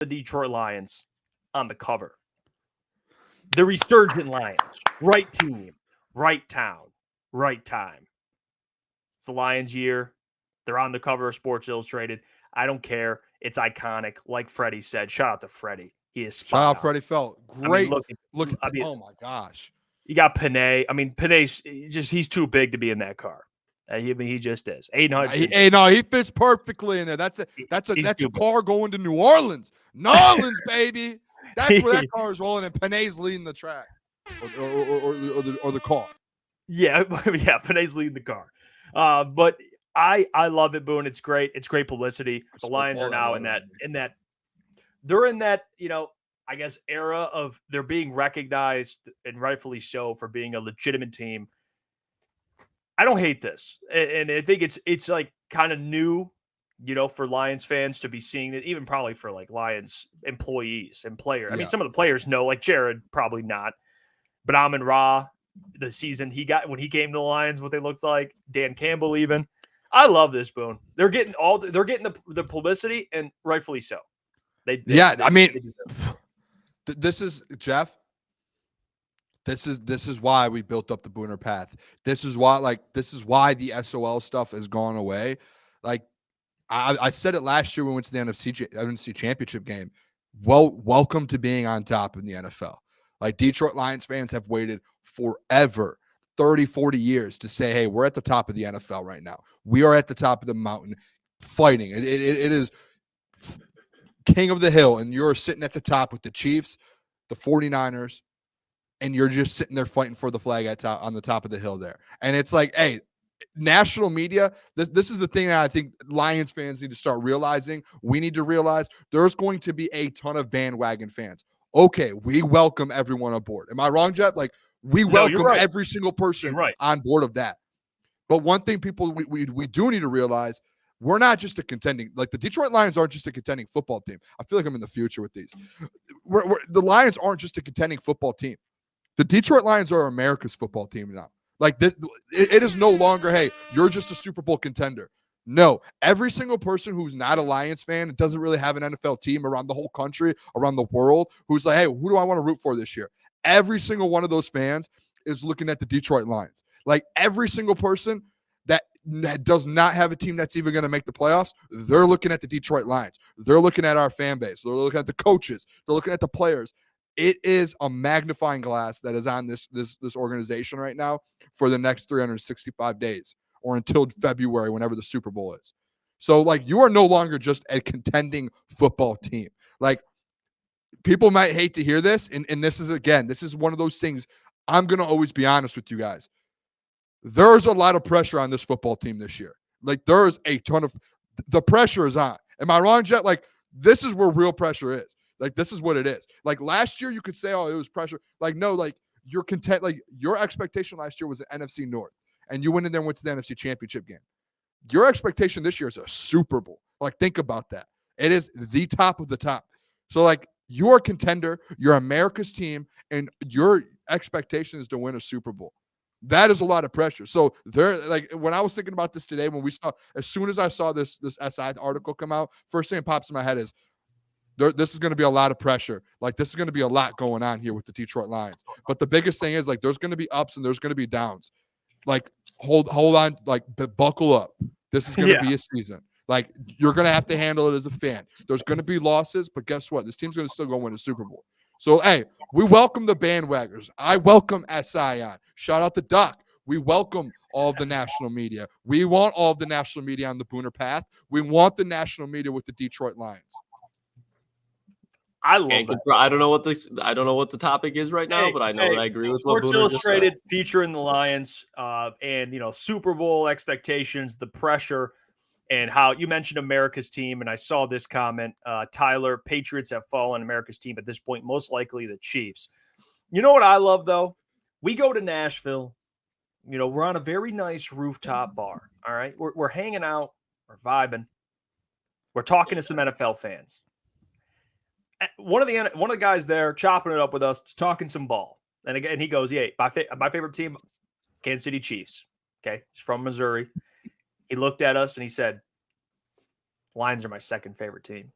the Detroit Lions on the cover. The resurgent Lions. Right team, right town, right time. It's the Lions' year. They're on the cover of Sports Illustrated. I don't care. It's iconic. Like Freddie said, shout out to Freddie. He is spot Shout out on. Freddie Felt. Great. Look at mean, oh my gosh. You got Panay. I mean, Panay's he's too big to be in that car. He just is. He fits perfectly in there. That's a car going to New Orleans. New Orleans, baby. That's where that car is rolling, and Panay's leading the track, or the car. Yeah, Panay's leading the car. But I love it, Boone. It's great. It's great publicity. The Lions are now in that they're in that, I guess, era of they're being recognized, and rightfully so, for being a legitimate team. I don't hate this. And I think it's like kind of new, for Lions fans to be seeing it, even probably for like Lions employees and players. Yeah. I mean, some of the players know, like Jared, probably not. But Amon-Ra, the season he got when he came to the Lions, what they looked like, Dan Campbell even. I love this, Boone. They're getting the publicity, and rightfully so. This is Jeff. This is why we built up the Booner path. This is why the SOL stuff has gone away. Like I said it last year when we went to the NFC Championship game. Welcome to being on top in the NFL. Like Detroit Lions fans have waited forever, 30, 40 years to say, hey, we're at the top of the NFL right now. We are at the top of the mountain fighting. It is king of the hill, and you're sitting at the top with the Chiefs, the 49ers, and you're just sitting there fighting for the flag on the top of the hill there. And it's like, hey, national media, this is the thing that I think Lions fans need to start realizing. We need to realize there's going to be a ton of bandwagon fans. Okay, we welcome everyone aboard. Am I wrong, Jeff? Like, we welcome every single person on board of that. But one thing we do need to realize, we're not just a contending, like the Detroit Lions aren't just a contending football team. I feel like I'm in the future with these. The Lions aren't just a contending football team. The Detroit Lions are America's football team now. Like it is no longer, hey, you're just a Super Bowl contender. No, every single person who's not a Lions fan and doesn't really have an NFL team around the whole country, around the world, who's like, hey, who do I want to root for this year? Every single one of those fans is looking at the Detroit Lions. Like every single person that does not have a team that's even going to make the playoffs, they're looking at the Detroit Lions. They're looking at our fan base. They're looking at the coaches. They're looking at the players. It is a magnifying glass that is on this organization right now for the next 365 days or until February, whenever the Super Bowl is. So, like, you are no longer just a contending football team. Like, people might hate to hear this, and this is one of those things. I'm going to always be honest with you guys. There's a lot of pressure on this football team this year. Like, there's a ton of – the pressure is on. Am I wrong, Jet? Like, this is where real pressure is. Like, this is what it is. Like, last year you could say, oh, it was pressure. Like, no, like, you're content. Like, your expectation last year was the NFC North, and you went in there and went to the NFC Championship game. Your expectation this year is a Super Bowl. Like, think about that. It is the top of the top. So, like, you're a contender. You're America's team, and your expectation is to win a Super Bowl. That is a lot of pressure. So there, like when I was thinking about this today, as soon as I saw this SI article come out, first thing that pops in my head is this is going to be a lot of pressure. Like this is going to be a lot going on here with the Detroit Lions. But the biggest thing is like there's going to be ups and there's going to be downs. Like hold on, like buckle up. This is going to be a season. Like you're going to have to handle it as a fan. There's going to be losses, but guess what? This team's going to still go win a Super Bowl. So, hey, we welcome the bandwagoners. I welcome SI on. Shout out to Doc. We welcome all of the national media. We want all of the national media on the Booner path. We want the national media with the Detroit Lions. I love that. I don't know what the topic is right now, but I know that I agree with what Sports Illustrated featuring the Lions, and Super Bowl expectations, the pressure. And how you mentioned America's team, and I saw this comment, Tyler, Patriots have fallen America's team at this point, most likely the Chiefs. You know what I love, though? We go to Nashville. We're on a very nice rooftop bar, all right? We're hanging out. We're vibing. We're talking to some NFL fans. One of the guys there chopping it up with us, talking some ball. And again, he goes, yeah, my favorite team, Kansas City Chiefs. Okay, he's from Missouri. He looked at us and he said, Lions are my second favorite team.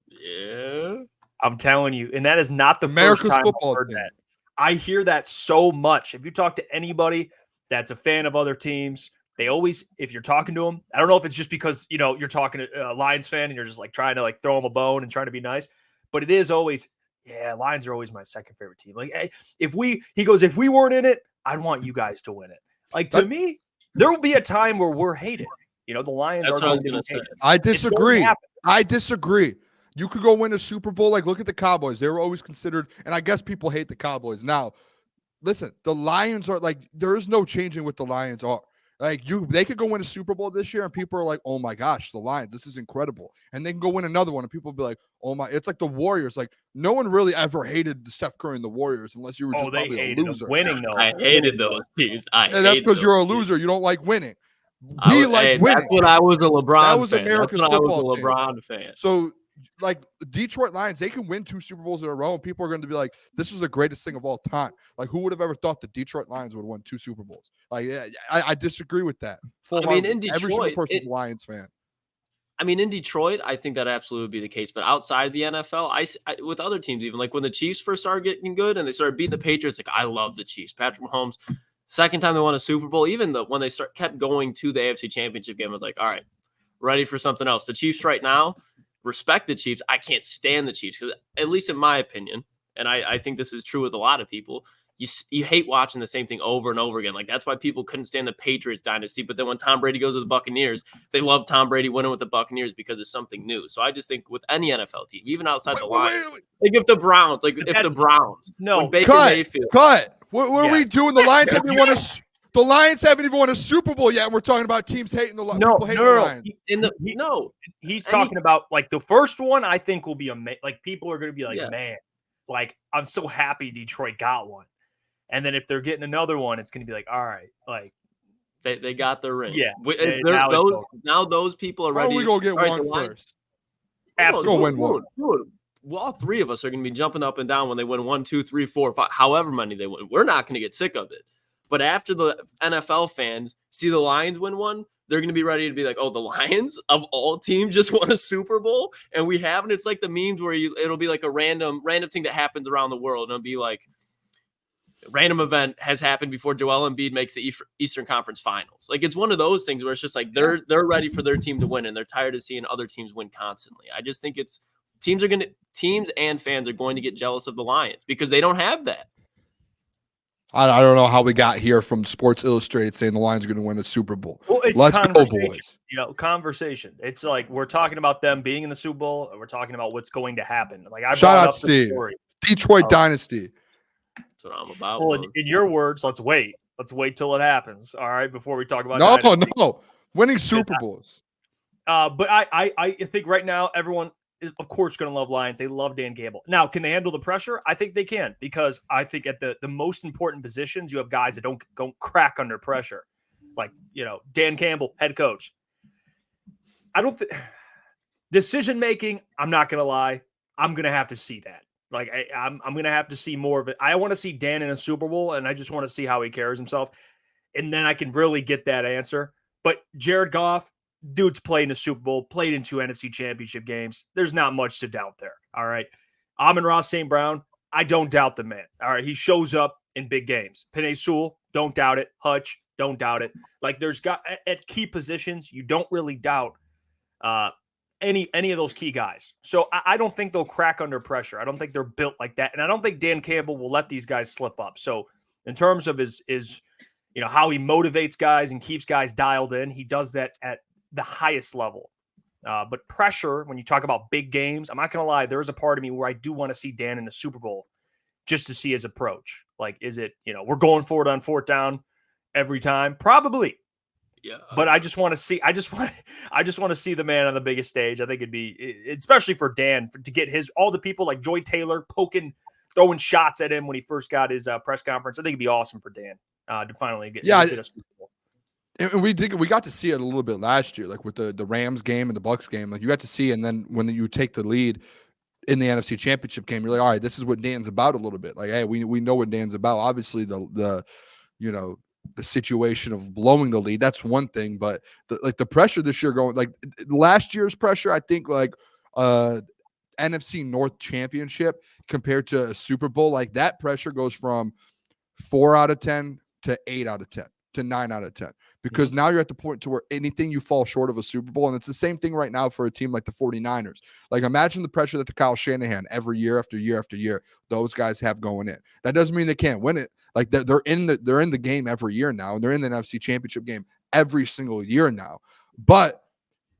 Yeah. I'm telling you, and that is not the America's first time football I've heard team. that. I hear that so much. If you talk to anybody that's a fan of other teams, they always, if you're talking to them, I don't know if it's just because, you're talking to a Lions fan and you're just like trying to like throw them a bone and trying to be nice, but it is always, yeah, Lions are always my second favorite team. Like, hey, if we weren't in it, I'd want you guys to win it. Like, to me, there will be a time where we're hated. The Lions That's are what I going was to gonna be hated. say. I disagree. I disagree. You could go win a Super Bowl. Like, look at the Cowboys. They were always considered, and I guess people hate the Cowboys now. Listen, the Lions are like, there is no changing what the Lions are. Like, they could go win a Super Bowl this year, and people are like, oh my gosh, the Lions, this is incredible. And they can go win another one, and people will be like, oh my, it's like the Warriors. Like, no one really ever hated Steph Curry and the Warriors unless you were just probably a loser. Winning, though. I hated those teams. And that's because you're a loser. You don't like winning. We like winning. That's when I was a LeBron That was fan. America's That's when football I was a team. LeBron fan. So, like, Detroit Lions, they can win 2 Super Bowls in a row, and people are going to be like, this is the greatest thing of all time. Like, who would have ever thought the Detroit Lions would have won 2 Super Bowls? Like, I disagree with that. In Detroit, every single person's a Lions fan. I mean, in Detroit, I think that absolutely would be the case. But outside the NFL, I with other teams, even like when the Chiefs first started getting good and they started beating the Patriots, like, I love the Chiefs. Patrick Mahomes, second time they won a Super Bowl, even when they kept going to the AFC Championship game, I was like, all right, ready for something else. The Chiefs right now, respect the Chiefs. I can't stand the Chiefs because, at least in my opinion, and I think this is true with a lot of people, you hate watching the same thing over and over again. Like, that's why people couldn't stand the Patriots dynasty. But then when Tom Brady goes with the Buccaneers, they love Tom Brady winning with the Buccaneers because it's something new. So I just think with any NFL team, even outside the Lions, like if the Browns, when Baker Mayfield. What are we doing? The Lions haven't won a The Lions haven't even won a Super Bowl yet, and we're talking about teams hating the Lions. He's talking about, like, the first one. I think will be like, people are going to be like, man, like, I'm so happy Detroit got one. And then if they're getting another one, it's going to be like, all right, like, they got their ring. Yeah, now those people are ready. How are we gonna get one first? Absolutely, win one. Dude, well, all three of us are going to be jumping up and down when they win 1, 2, 3, 4, 5, however many they win. We're not going to get sick of it. But after the NFL fans see the Lions win one, they're going to be ready to be like, oh, the Lions of all teams just won a Super Bowl and we haven't. It's like the memes where it'll be like a random thing that happens around the world. And it'll be like, random event has happened before Joel Embiid makes the Eastern Conference Finals. Like, it's one of those things where it's just like they're ready for their team to win and they're tired of seeing other teams win constantly. I just think teams and fans are going to get jealous of the Lions because they don't have that. I don't know how we got here from Sports Illustrated saying the Lions are going to win a Super Bowl. Well, it's Let's go, boys. Conversation. It's like we're talking about them being in the Super Bowl, and we're talking about what's going to happen. Like, I shout brought out up Steve. the story. Detroit Dynasty. That's what I'm about. Well, in your words, let's wait. Let's wait till it happens. All right, before we talk about No, winning Super Bowls. But I think right now everyone is, of course, going to love Lions. They love Dan Campbell. Now, can they handle the pressure? I think they can, because I think at the most important positions, you have guys that don't crack under pressure. Like, Dan Campbell, head coach. I don't think decision making, I'm not going to lie, I'm going to have to see that. Like, I'm going to have to see more of it. I want to see Dan in a Super Bowl, and I just want to see how he carries himself. And then I can really get that answer. But Jared Goff, dude's played in a Super Bowl, played in 2 NFC Championship games. There's not much to doubt there. All right. Amon-Ra St. Brown, I don't doubt the man. All right. He shows up in big games. Penei Sewell, don't doubt it. Hutch, don't doubt it. Like, there's at key positions, you don't really doubt any of those key guys. So I don't think they'll crack under pressure. I don't think they're built like that. And I don't think Dan Campbell will let these guys slip up. So in terms of his how he motivates guys and keeps guys dialed in, he does that at the highest level. But pressure, when you talk about big games, I'm not going to lie, there is a part of me where I do want to see Dan in the Super Bowl just to see his approach. Like, is it, we're going for it on 4th down every time? Probably. Yeah. But I just want to see to see the man on the biggest stage. I think it'd be, especially for Dan, to get all the people like Joy Taylor throwing shots at him when he first got his press conference. I think it'd be awesome for Dan to finally get a Super Bowl. And we got to see it a little bit last year, like with the Rams game and the Bucs game. Like, you got to see, and then when you take the lead in the NFC Championship game, you're like, all right, this is what Dan's about a little bit. Like, hey, we know what Dan's about. Obviously, the situation of blowing the lead, that's one thing, but the pressure this year last year's pressure, I think NFC North championship compared to a Super Bowl, like that pressure goes from 4 out of 10 to 8 out of 10 to 9 out of 10, because now you're at the point to where anything you fall short of a Super Bowl. And it's the same thing right now for a team like the 49ers. Like, imagine the pressure that the Kyle Shanahan every year after year after year, those guys have going in. That doesn't mean they can't win it. Like, they're in the game every year now, and they're in the NFC championship game every single year now. But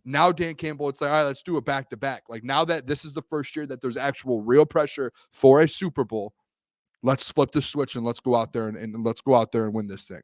now Dan Campbell, it's like, all right, let's do it back to back. Like, now that this is the first year that there's actual real pressure for a Super Bowl, let's flip the switch and let's go out there and let's go out there and win this thing.